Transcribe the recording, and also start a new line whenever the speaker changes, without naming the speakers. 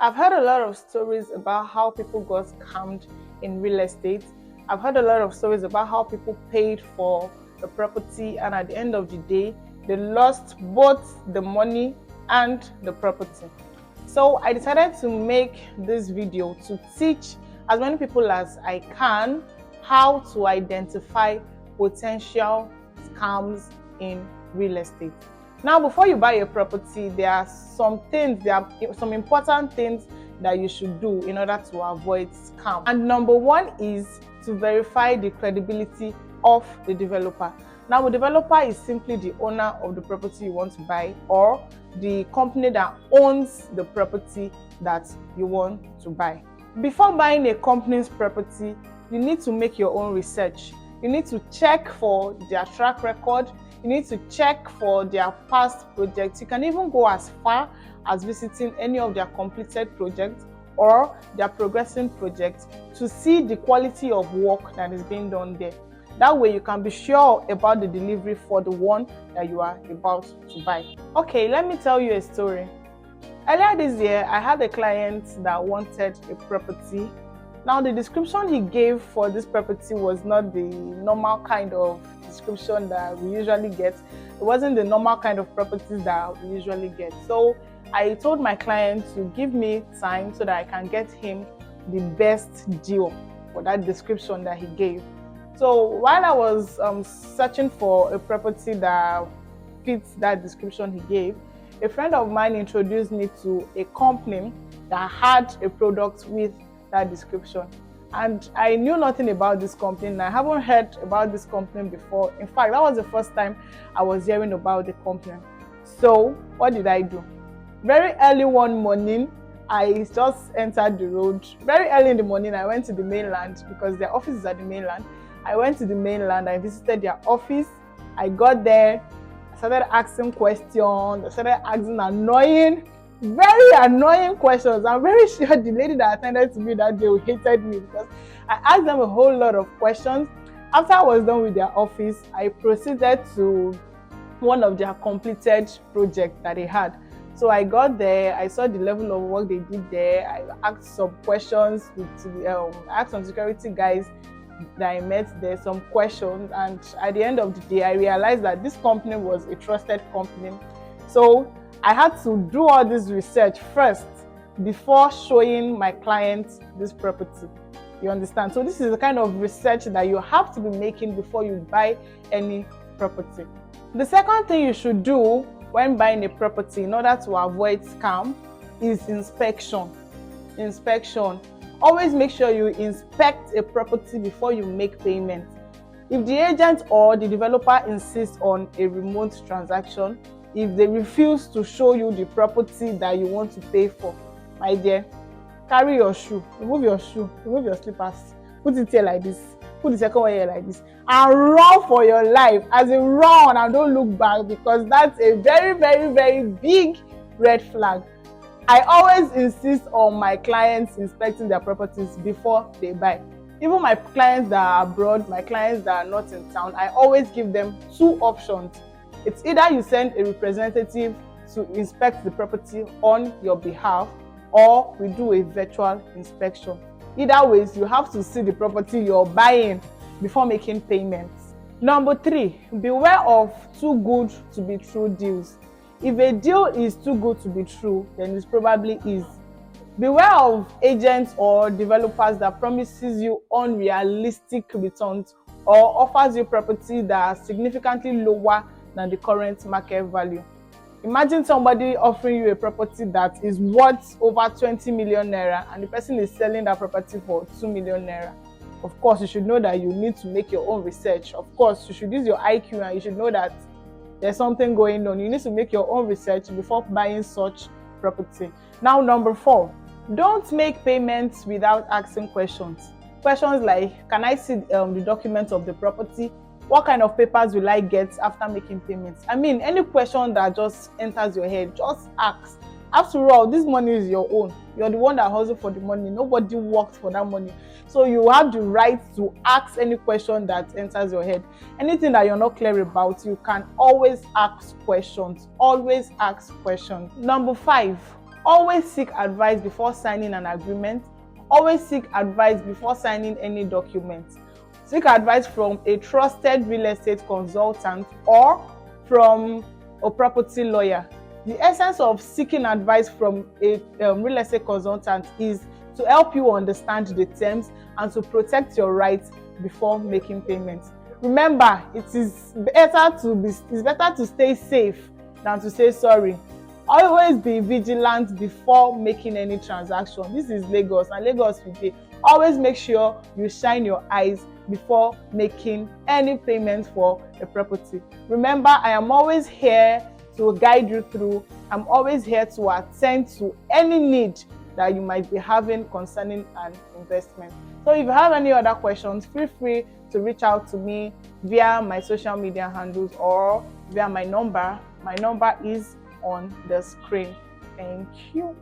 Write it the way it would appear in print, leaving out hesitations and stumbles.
I've heard a lot of stories about how people got scammed in real estate. I've heard a lot of stories about how people paid for the property and at the end of the day, they lost both the money and the property. So I decided to make this video to teach as many people as I can how to identify potential scams in real estate. Now, before you buy a property, there are some important things that you should do in order to avoid scam. And number one is to verify the credibility of the developer. Now, a developer is simply the owner of the property you want to buy or the company that owns the property that you want to buy. Before buying a company's property, you need to make your own research. You need to check for their track record. You need to check for their past projects. You can even go as far as visiting any of their completed projects or their progressing projects to see the quality of work that is being done there. That way you can be sure about the delivery for the one that you are about to buy. Okay, let me tell you a story. Earlier this year, I had a client that wanted a property. Now, the description he gave for this property was not the normal kind of description that we usually get. It wasn't the normal kind of properties that we usually get. So I told my client to give me time so that I can get him the best deal for that description that he gave. So while I was searching for a property that fits that description he gave, a friend of mine introduced me to a company that had a product with that description. And I knew nothing about this company and I haven't heard about this company before. In fact, that was the first time I was hearing about the company. So what did I do? Very early one morning, I just entered the road. Very early in the morning, I went to the mainland because their office is at the mainland. I went to the mainland, I visited their office. I got there, I started asking questions, I started asking very annoying questions. I'm very sure the lady that attended to me that day hated me because I asked them a whole lot of questions. After I was done with their office, I proceeded to one of their completed projects that they had. So I got there, I saw the level of work they did there. I asked some questions I asked some security guys that I met there some questions, and at the end of the day, I realized that this company was a trusted company. So I had to do all this research first before showing my clients this property. You understand? So this is the kind of research that you have to be making before you buy any property. The second thing you should do when buying a property in order to avoid scam is inspection. Always make sure you inspect a property before you make payment. If the agent or the developer insists on a remote transaction, if they refuse to show you the property that you want to pay for, my dear, carry your shoe, remove your slippers, put it here like this, put the second one here like this, and run for your life. As in run and don't look back, because that's a very, very, very big red flag. I always insist on my clients inspecting their properties before they buy. Even my clients that are abroad, my clients that are not in town, I always give them two options. It's either you send a representative to inspect the property on your behalf, or we do a virtual inspection. Either ways, you have to see the property you're buying before making payments. Number 3, beware of too good to be true deals. If a deal is too good to be true, then it probably is. Beware of agents or developers that promises you unrealistic returns or offers you property that are significantly lower than the current market value. Imagine somebody offering you a property that is worth over 20 million naira and the person is selling that property for 2 million naira. Of course, you should know that you need to make your own research. Of course, you should use your IQ and you should know that there's something going on. You need to make your own research before buying such property. Now, number 4, don't make payments without asking questions. Questions like, can I see the documents of the property? What kind of papers will I get after making payments? I mean, any question that just enters your head, just ask. After all, this money is your own. You're the one that hustled for the money. Nobody worked for that money. So you have the right to ask any question that enters your head. Anything that you're not clear about, you can always ask questions. Always ask questions. Number 5, Always seek advice before signing an agreement. Always seek advice before signing any document. Seek advice from a trusted real estate consultant or from a property lawyer. The essence of seeking advice from a real estate consultant is to help you understand the terms and to protect your rights before making payments. Remember, it's better to stay safe than to say sorry. Always be vigilant before making any transaction. This is Lagos, and Lagos we dey. Always make sure you shine your eyes before making any payment for a property. Remember, I am always here to guide you through. I'm always here to attend to any need that you might be having concerning an investment. So if you have any other questions, feel free to reach out to me via my social media handles or via my number. My number is on the screen. Thank you.